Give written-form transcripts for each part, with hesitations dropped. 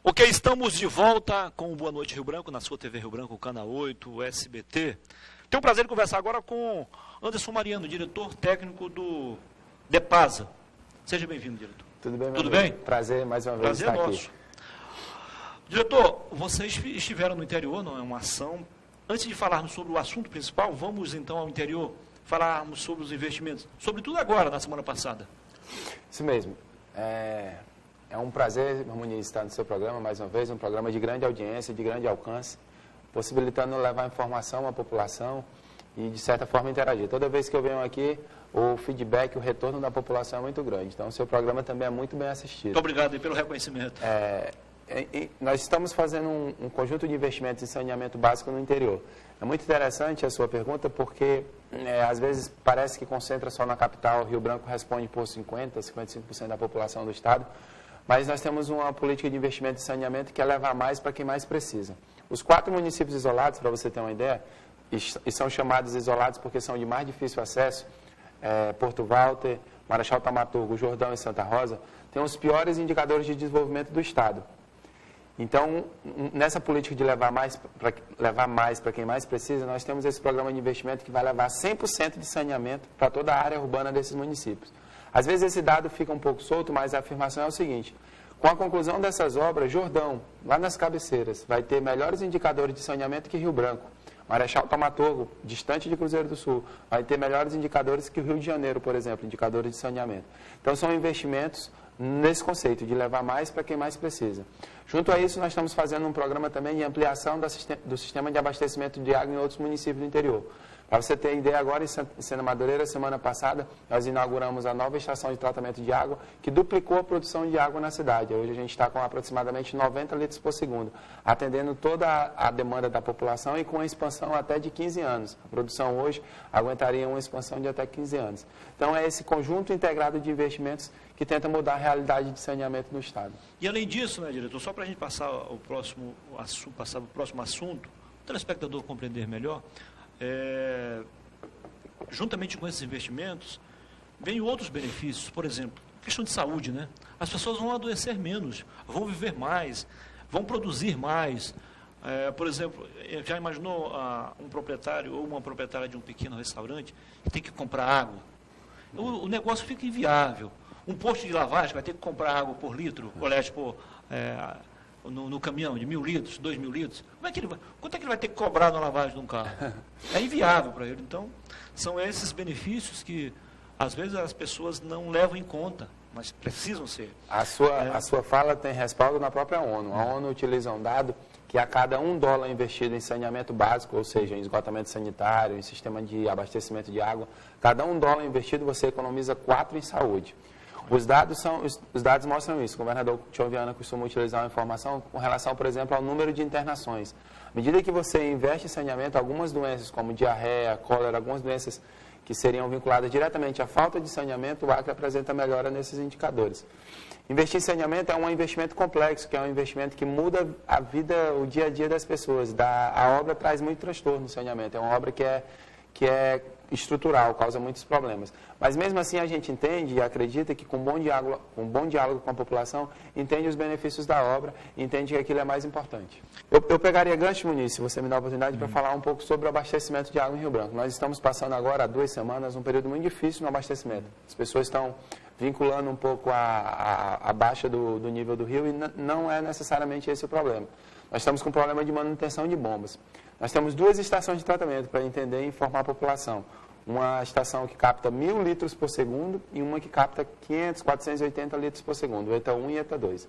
Ok, estamos de volta com o Boa Noite Rio Branco, na sua TV Rio Branco, Canal 8, SBT. Tenho o prazer de conversar agora com Anderson Mariano, diretor técnico do DEPASA. Seja bem-vindo, diretor. Tudo bem, meu Tudo amigo? bem? Prazer mais uma vez Prazer estar nosso. aqui. Diretor, vocês estiveram no interior, não é uma ação. Antes de falarmos sobre o assunto principal, vamos então ao interior, falarmos sobre os investimentos, sobretudo agora, na semana passada. Isso mesmo. É um prazer, Muniz, estar no seu programa mais uma vez, um programa de grande audiência, de grande alcance, possibilitando levar informação à população e, de certa forma, interagir. Toda vez que eu venho aqui, o feedback, o retorno da população é muito grande. Então, o seu programa também é muito bem assistido. Muito obrigado pelo reconhecimento. Nós estamos fazendo um conjunto de investimentos em saneamento básico no interior. É muito interessante a sua pergunta, porque às vezes parece que concentra só na capital. Rio Branco responde por 55% da população do estado, mas nós temos uma política de investimento em saneamento que é levar mais para quem mais precisa. Os 4 municípios isolados, para você ter uma ideia, e são chamados isolados porque são de mais difícil acesso, Porto Walter, Marechal Thaumaturgo, Jordão e Santa Rosa, têm os piores indicadores de desenvolvimento do estado. Então, nessa política de levar mais para quem mais precisa, nós temos esse programa de investimento que vai levar 100% de saneamento para toda a área urbana desses municípios. Às vezes esse dado fica um pouco solto, mas a afirmação é o seguinte: com a conclusão dessas obras, Jordão, lá nas cabeceiras, vai ter melhores indicadores de saneamento que Rio Branco. Marechal Thaumaturgo, distante de Cruzeiro do Sul, vai ter melhores indicadores que o Rio de Janeiro, por exemplo, indicadores de saneamento. Então, são investimentos nesse conceito de levar mais para quem mais precisa. Junto a isso, nós estamos fazendo um programa também de ampliação do sistema de abastecimento de água em outros municípios do interior. Para você ter ideia, agora em Sena Madureira, semana passada, nós inauguramos a nova estação de tratamento de água, que duplicou a produção de água na cidade. Hoje a gente está com aproximadamente 90 litros por segundo, atendendo toda a demanda da população e com a expansão até de 15 anos. A produção hoje aguentaria uma expansão de até 15 anos. Então, é esse conjunto integrado de investimentos que tenta mudar a realidade de saneamento no estado. E além disso, né, diretor, só para a gente passar o próximo assunto, o telespectador compreender melhor, juntamente com esses investimentos, vem outros benefícios. Por exemplo, questão de saúde, né? As pessoas vão adoecer menos, vão viver mais, vão produzir mais. Por exemplo, já imaginou um proprietário ou uma proprietária de um pequeno restaurante que tem que comprar água? O negócio fica inviável. Um posto de lavagem vai ter que comprar água por litro, colete no caminhão de 1.000 litros, 2.000 litros. Quanto é que ele vai ter que cobrar na lavagem de um carro? É inviável para ele. Então, são esses benefícios que, às vezes, as pessoas não levam em conta, mas precisam ser. A sua fala tem respaldo na própria ONU. A ONU utiliza um dado que a cada $1 investido em saneamento básico, ou seja, em esgotamento sanitário, em sistema de abastecimento de água, cada $1 investido você economiza 4 em saúde. Os dados mostram isso. O governador Tião Viana costuma utilizar uma informação com relação, por exemplo, ao número de internações. À medida que você investe em saneamento, algumas doenças como diarreia, cólera, algumas doenças que seriam vinculadas diretamente à falta de saneamento, o Acre apresenta melhora nesses indicadores. Investir em saneamento é um investimento complexo, que é um investimento que muda a vida, o dia a dia das pessoas. A obra traz muito transtorno no saneamento. É uma obra que é estrutural, causa muitos problemas. Mas mesmo assim a gente entende e acredita que com um bom diálogo com a população, entende os benefícios da obra, entende que aquilo é mais importante. Eu pegaria gancho, Muniz, se você me dá a oportunidade, para falar um pouco sobre o abastecimento de água em Rio Branco. Nós estamos passando agora, há 2 semanas, um período muito difícil no abastecimento. As pessoas estão vinculando um pouco a baixa do nível do rio e não é necessariamente esse o problema. Nós estamos com um problema de manutenção de bombas. Nós temos 2 estações de tratamento para entender e informar a população. Uma estação que capta 1.000 litros por segundo e uma que capta 480 litros por segundo, o ETA 1 e ETA 2.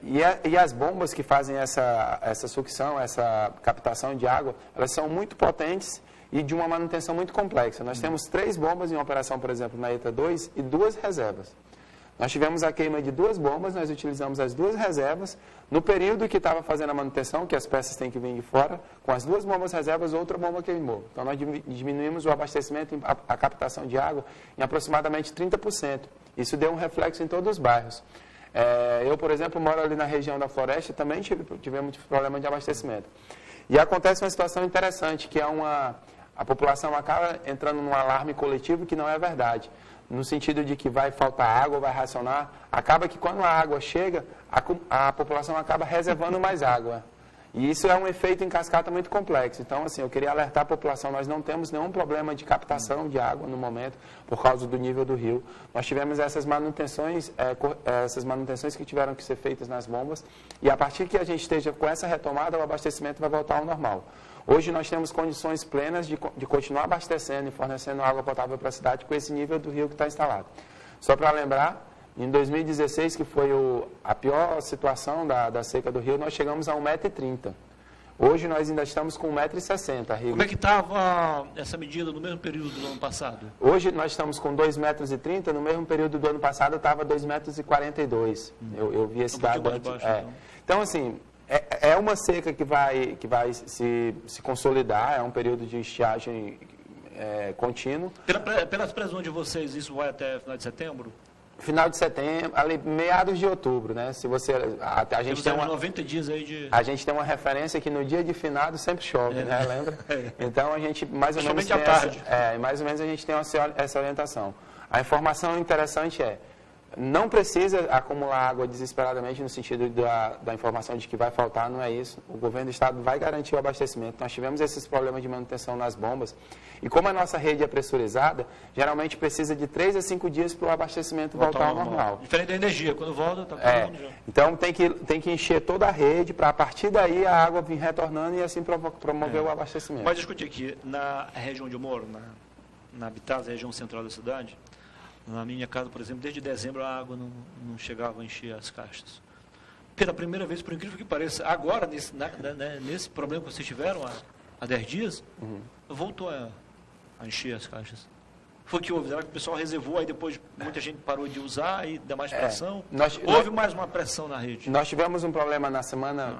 E as bombas que fazem essa sucção, essa captação de água, elas são muito potentes e de uma manutenção muito complexa. Nós temos 3 bombas em operação, por exemplo, na ETA 2 e 2 reservas. Nós tivemos a queima de 2 bombas, nós utilizamos as 2 reservas. No período que estava fazendo a manutenção, que as peças têm que vir de fora, com as 2 bombas reservas, outra bomba queimou. Então, nós diminuímos o abastecimento, a captação de água, em aproximadamente 30%. Isso deu um reflexo em todos os bairros. Eu, por exemplo, moro ali na região da Floresta, também tivemos problema de abastecimento. E acontece uma situação interessante, que é a população acaba entrando num alarme coletivo que não é verdade. No sentido de que vai faltar água, vai racionar. Acaba que quando a água chega, a população acaba reservando mais água. E isso é um efeito em cascata muito complexo. Então, assim, eu queria alertar a população, nós não temos nenhum problema de captação de água no momento, por causa do nível do rio. Nós tivemos essas manutenções que tiveram que ser feitas nas bombas, e a partir que a gente esteja com essa retomada, o abastecimento vai voltar ao normal. Hoje nós temos condições plenas de continuar abastecendo e fornecendo água potável para a cidade com esse nível do rio que está instalado. Só para lembrar, em 2016, que foi a pior situação da seca do rio, nós chegamos a 1,30 m. Hoje nós ainda estamos com 1,60 m. Como é que estava essa medida no mesmo período do ano passado? Hoje nós estamos com 2,30 m, no mesmo período do ano passado estava 2,42 m. Eu vi esse dado antes. Então, assim, é uma seca que vai se consolidar, é um período de estiagem contínuo. Pelas previsões de vocês, isso vai até final de setembro? Final de setembro, ali, meados de outubro, né? Se você, a gente tem 90 dias aí de... A gente tem uma referência que no dia de finado sempre chove, né? Lembra? Então a gente mais ou menos tem à tarde. mais ou menos a gente tem essa orientação. A informação interessante não precisa acumular água desesperadamente no sentido da informação de que vai faltar, não é isso. O governo do estado vai garantir o abastecimento. Nós tivemos esses problemas de manutenção nas bombas. E como a nossa rede é pressurizada, geralmente precisa de 3 a 5 dias para o abastecimento voltar ao normal. Diferente da energia, quando volta, está todo mundo já. Então tem que encher toda a rede para a partir daí a água vir retornando e assim promover o abastecimento. Mas discutir aqui, na região onde eu moro, na Habitats, região central da cidade, na minha casa, por exemplo, desde dezembro a água não chegava a encher as caixas. Pela primeira vez, por incrível que pareça, agora, nesse problema que vocês tiveram há 10 dias, voltou a encher as caixas. Foi o que houve? Será que o pessoal reservou, aí depois muita gente parou de usar e dá mais pressão? Houve mais uma pressão na rede? Nós tivemos um problema na semana,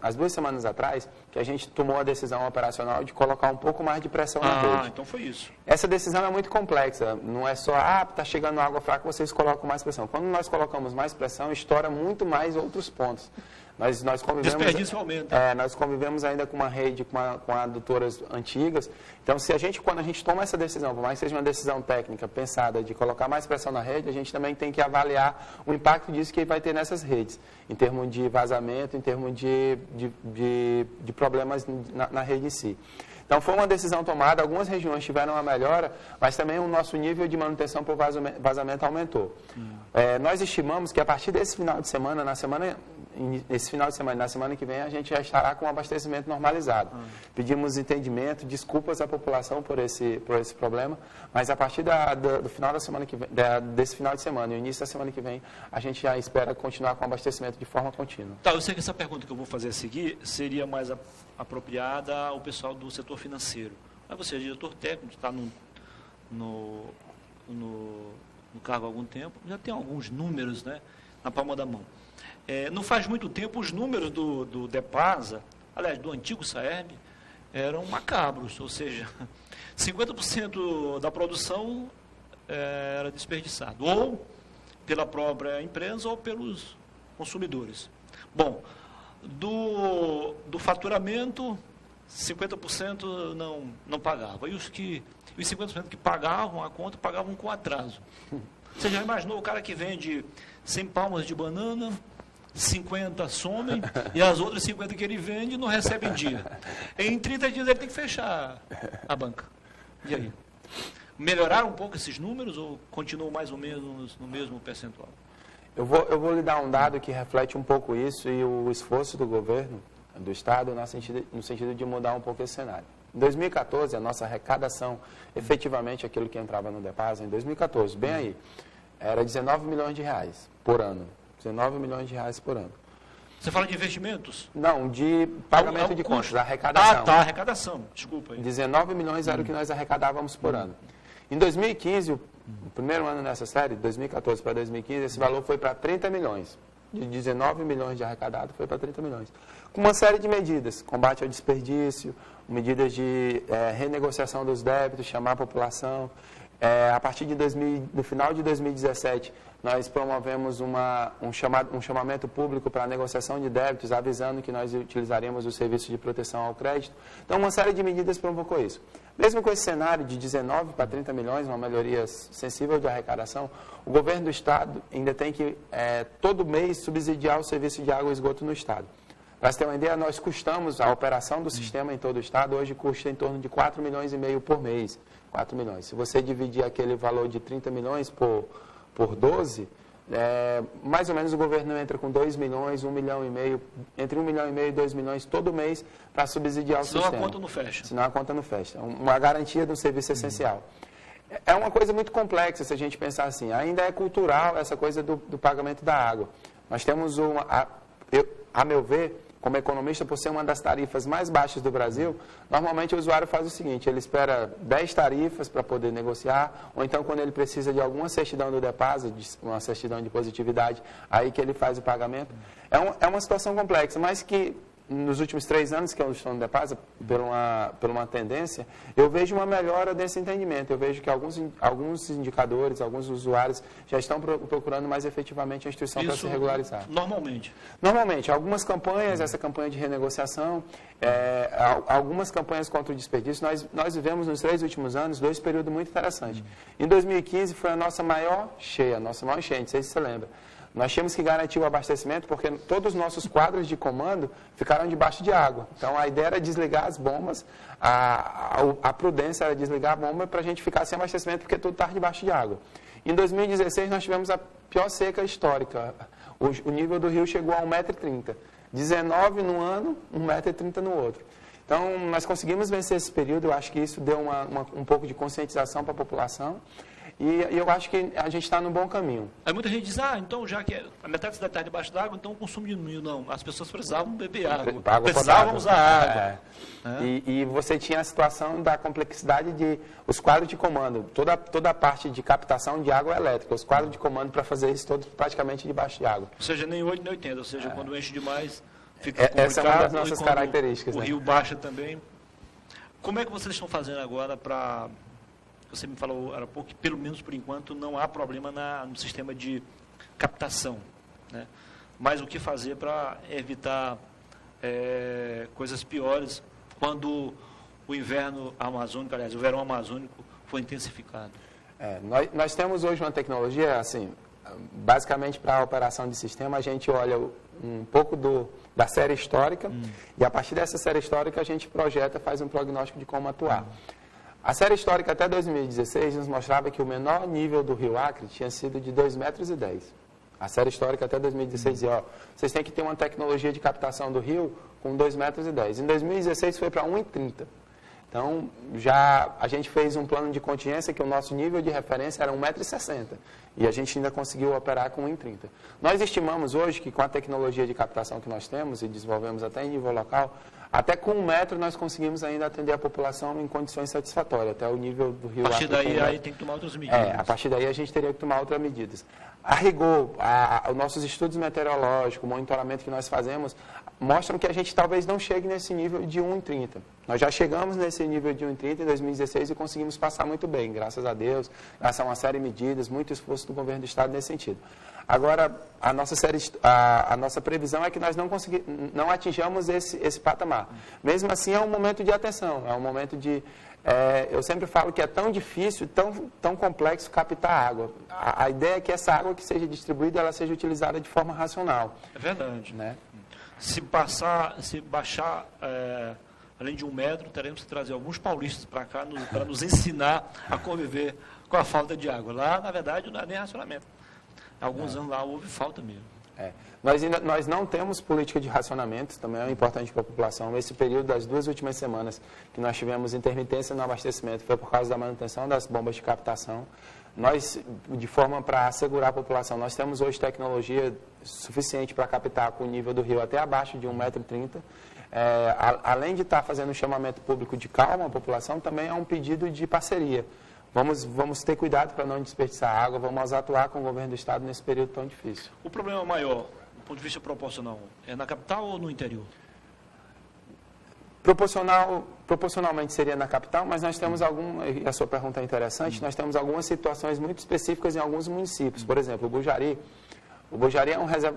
as 2 semanas atrás, que a gente tomou a decisão operacional de colocar um pouco mais de pressão na rede. Então foi isso. Essa decisão é muito complexa, não é só, está chegando água fraca, vocês colocam mais pressão. Quando nós colocamos mais pressão, estoura muito mais outros pontos. Nós convivemos, desperdício aumenta. Nós convivemos ainda com uma rede, com adutoras antigas. Então, quando a gente toma essa decisão, por mais que seja uma decisão técnica pensada de colocar mais pressão na rede, a gente também tem que avaliar o impacto disso que vai ter nessas redes, em termos de vazamento, em termos de problemas na rede em si. Então, foi uma decisão tomada, algumas regiões tiveram uma melhora, mas também o nosso nível de manutenção por vazamento aumentou. Nós estimamos que a partir desse final de semana, na semana que vem, a gente já estará com o abastecimento normalizado. Pedimos entendimento, desculpas à população por esse problema, mas a partir do final da semana que vem, desse final de semana e o início da semana que vem, a gente já espera continuar com o abastecimento de forma contínua. Tá, eu sei que essa pergunta que eu vou fazer a seguir seria mais apropriada ao pessoal do setor financeiro. Mas você é diretor técnico, está no cargo há algum tempo, já tem alguns números, né, na palma da mão. Não faz muito tempo, os números do DEPASA, aliás, do antigo SAERB, eram macabros, ou seja, 50% da produção era desperdiçado, ou pela própria empresa ou pelos consumidores. Bom, do faturamento, 50% não pagava, e os 50% que pagavam a conta, pagavam com atraso. Você já imaginou o cara que vende 100 palmas de banana, 50 somem, e as outras 50 que ele vende não recebe em dia. Em 30 dias ele tem que fechar a banca. E aí? Melhoraram um pouco esses números ou continuam mais ou menos no mesmo percentual? Eu vou lhe dar um dado que reflete um pouco isso e o esforço do governo, do Estado, no sentido de mudar um pouco esse cenário. Em 2014, a nossa arrecadação, efetivamente aquilo que entrava no DEPASA, em 2014, bem aí, era 19 milhões de reais por ano. 19 milhões de reais por ano. Você fala de investimentos? Não, de pagamento de contas, da arrecadação. Arrecadação, desculpa aí. 19 milhões era o que nós arrecadávamos por ano. Em 2015, o primeiro ano nessa série, 2014 para 2015, esse valor foi para 30 milhões. De 19 milhões de arrecadado, foi para 30 milhões. Com uma série de medidas, combate ao desperdício, medidas de renegociação dos débitos, chamar a população. A partir no final de 2017, nós promovemos um chamamento público para a negociação de débitos, avisando que nós utilizaríamos o serviço de proteção ao crédito. Então, uma série de medidas provocou isso. Mesmo com esse cenário de 19 para 30 milhões, uma melhoria sensível de arrecadação, o governo do Estado ainda tem que, todo mês, subsidiar o serviço de água e esgoto no Estado. Para você ter uma ideia, nós custamos, a operação do sistema em todo o Estado hoje custa em torno de 4,5 milhões por mês. 4 milhões. Se você dividir aquele valor de 30 milhões por 12, mais ou menos o governo entra com 2 milhões, 1,5 milhão, entre 1,5 milhão e 2 milhões todo mês para subsidiar o sistema. Senão a conta não fecha. Senão a conta não fecha. Uma garantia de um serviço essencial. É uma coisa muito complexa se a gente pensar assim. Ainda é cultural essa coisa do pagamento da água. Nós temos a meu ver, como economista, por ser uma das tarifas mais baixas do Brasil, normalmente o usuário faz o seguinte, ele espera 10 tarifas para poder negociar, ou então quando ele precisa de alguma certidão do Depasa, uma certidão de positividade, aí que ele faz o pagamento. É uma situação complexa, mas que nos últimos 3 anos que eu estou no Depasa, por uma tendência, eu vejo uma melhora desse entendimento. Eu vejo que alguns indicadores, alguns usuários já estão procurando mais efetivamente a instituição para se regularizar. Normalmente, algumas campanhas, essa campanha de renegociação, algumas campanhas contra o desperdício, nós vivemos nos 3 últimos anos 2 períodos muito interessantes. Em 2015 foi a nossa maior cheia, a nossa maior enchente, não sei se você lembra. Nós tínhamos que garantir o abastecimento porque todos os nossos quadros de comando ficaram debaixo de água. Então, a ideia era desligar as bombas, a prudência era desligar a bomba para a gente ficar sem abastecimento porque tudo estava debaixo de água. Em 2016, nós tivemos a pior seca histórica. O nível do rio chegou a 1,30 m. 19 num ano, 1,30 m no outro. Então, nós conseguimos vencer esse período. Eu acho que isso deu um pouco de conscientização para a população. E eu acho que a gente está num bom caminho. Aí muita gente diz, então já que a metade da cidade está debaixo d'água, então o consumo diminuiu. Não, as pessoas precisavam beber água. Precisavam usar água. E você tinha a situação da complexidade de os quadros de comando, toda a parte de captação de água elétrica, os quadros de comando para fazer isso todos praticamente debaixo de água. Ou seja, nem 8 nem 80, ou seja, quando enche demais, fica complicado. Essa é uma das nossas características. O rio baixa também. Como é que vocês estão fazendo agora para... Você me falou há pouco que, pelo menos por enquanto, não há problema no sistema de captação, né? Mas o que fazer para evitar coisas piores quando o inverno amazônico, aliás, o verão amazônico foi intensificado? Nós temos hoje uma tecnologia, assim, basicamente para a operação de sistema, a gente olha um pouco da série histórica e a partir dessa série histórica a gente projeta, faz um prognóstico de como atuar. A série histórica até 2016 nos mostrava que o menor nível do Rio Acre tinha sido de 2,10 metros. A série histórica até 2016 dizia, vocês têm que ter uma tecnologia de captação do rio com 2,10 metros. Em 2016 foi para 1,30 m. Então, a gente fez um plano de contingência que o nosso nível de referência era 1,60 m. E a gente ainda conseguiu operar com 1,30 m. Nós estimamos hoje que com a tecnologia de captação que nós temos e desenvolvemos até em nível local, até com 1 metro nós conseguimos ainda atender a população em condições satisfatórias, até o nível do rio. A partir daí aí tem que tomar outras medidas. A partir daí a gente teria que tomar outras medidas. A rigor, os nossos estudos meteorológicos, o monitoramento que nós fazemos, mostram que a gente talvez não chegue nesse nível de 1,30 m. Nós já chegamos nesse nível de 1,30 m em 2016 e conseguimos passar muito bem, graças a Deus, graças a uma série de medidas, muito esforço do governo do Estado nesse sentido. Agora, a nossa previsão é que nós não atinjamos esse patamar. Mesmo assim, é um momento de atenção, é um momento de... eu sempre falo que é tão difícil, tão complexo captar água. A ideia é que essa água que seja distribuída, ela seja utilizada de forma racional. É verdade. Né? Se baixar além de 1 metro, teremos que trazer alguns paulistas para cá para nos ensinar a conviver com a falta de água. Lá, na verdade, não é nem racionamento. Há alguns anos lá houve falta mesmo. Nós não temos política de racionamento, também é importante para a população. Esse período das 2 últimas semanas que nós tivemos intermitência no abastecimento foi por causa da manutenção das bombas de captação. Nós, de forma para assegurar a população, nós temos hoje tecnologia suficiente para captar com o nível do rio até abaixo de 1,30 m. Além de estar fazendo um chamamento público de calma à população, também é um pedido de parceria. Vamos ter cuidado para não desperdiçar água, vamos atuar com o governo do Estado nesse período tão difícil. O problema maior, do ponto de vista proporcional, é na capital ou no interior? Proporcionalmente seria na capital, mas nós temos e a sua pergunta é interessante, nós temos algumas situações muito específicas em alguns municípios. Por exemplo, o Bujari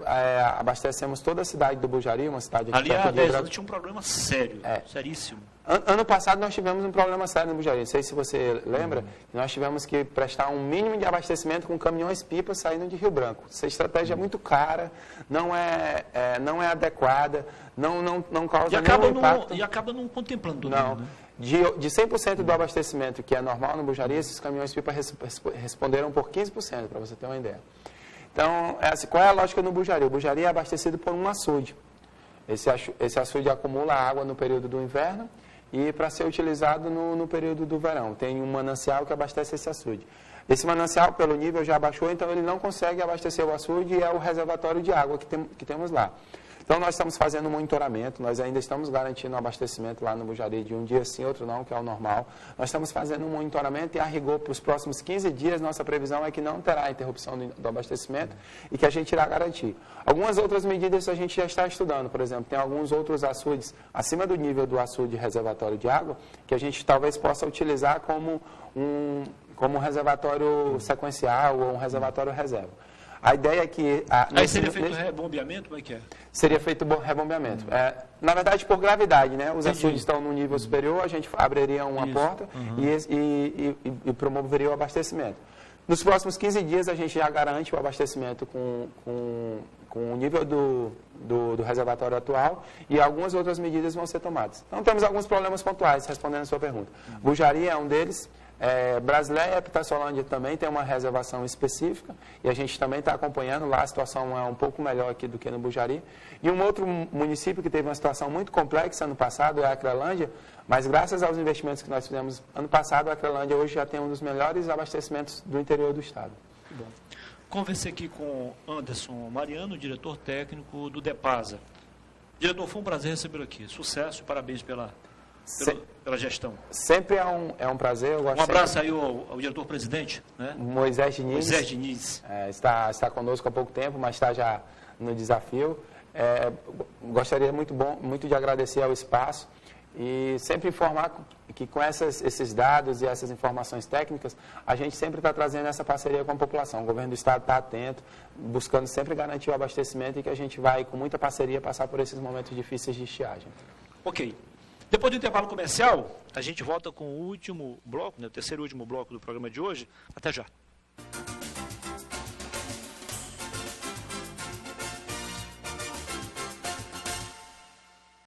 é abastecemos toda a cidade do Bujari, uma cidade aqui perto de 10 anos tinha um problema sério, seríssimo. Ano passado nós tivemos um problema sério no Bujari, não sei se você lembra, nós tivemos que prestar um mínimo de abastecimento com caminhões-pipa saindo de Rio Branco. Essa estratégia é muito cara, não é adequada, não causa nenhum impacto. E acaba não contemplando tudo. Não. Né? De 100% do abastecimento que é normal no Bujari, esses caminhões-pipa responderam por 15%, para você ter uma ideia. Então, qual é a lógica no Bujari? O Bujari é abastecido por um açude. Esse açude acumula água no período do inverno e para ser utilizado no período do verão. Tem um manancial que abastece esse açude. Esse manancial, pelo nível, já baixou, então ele não consegue abastecer o açude e é o reservatório de água que temos lá. Então, nós estamos fazendo um monitoramento, nós ainda estamos garantindo o abastecimento lá no Bujari de um dia sim, outro não, que é o normal. Nós estamos fazendo um monitoramento e, a rigor, para os próximos 15 dias, nossa previsão é que não terá interrupção do abastecimento e que a gente irá garantir. Algumas outras medidas a gente já está estudando, por exemplo, tem alguns outros açudes acima do nível do açude reservatório de água que a gente talvez possa utilizar como um reservatório sequencial ou um reservatório reserva. A ideia é que... Aí seria feito rebombeamento? Como é que é? Seria feito rebombeamento. Na verdade, por gravidade, né? Os açudes estão no nível superior, a gente abriria uma porta e promoveria o abastecimento. Nos próximos 15 dias, a gente já garante o abastecimento com o nível do reservatório atual e algumas outras medidas vão ser tomadas. Então, temos alguns problemas pontuais, respondendo a sua pergunta. Bujari é um deles. Brasileia e Pitaçolândia também tem uma reservação específica e a gente também está acompanhando lá, a situação é um pouco melhor aqui do que no Bujari. E um outro município que teve uma situação muito complexa ano passado é a Acrelândia, mas graças aos investimentos que nós fizemos ano passado, a Acrelândia hoje já tem um dos melhores abastecimentos do interior do estado. Bom. Conversei aqui com Anderson Mariano, diretor técnico do DEPASA. Diretor, foi um prazer recebê-lo aqui. Sucesso e parabéns pela gestão. Sempre é um prazer. Um abraço aí ao diretor-presidente, né? Moisés Diniz. Moisés Diniz. Está conosco há pouco tempo, mas está já no desafio. Gostaria muito de agradecer ao espaço e sempre informar que com esses dados e essas informações técnicas, a gente sempre está trazendo essa parceria com a população. O governo do estado está atento, buscando sempre garantir o abastecimento e que a gente vai, com muita parceria, passar por esses momentos difíceis de estiagem. Ok. Depois do intervalo comercial, a gente volta com o último bloco, né, o terceiro e último bloco do programa de hoje. Até já.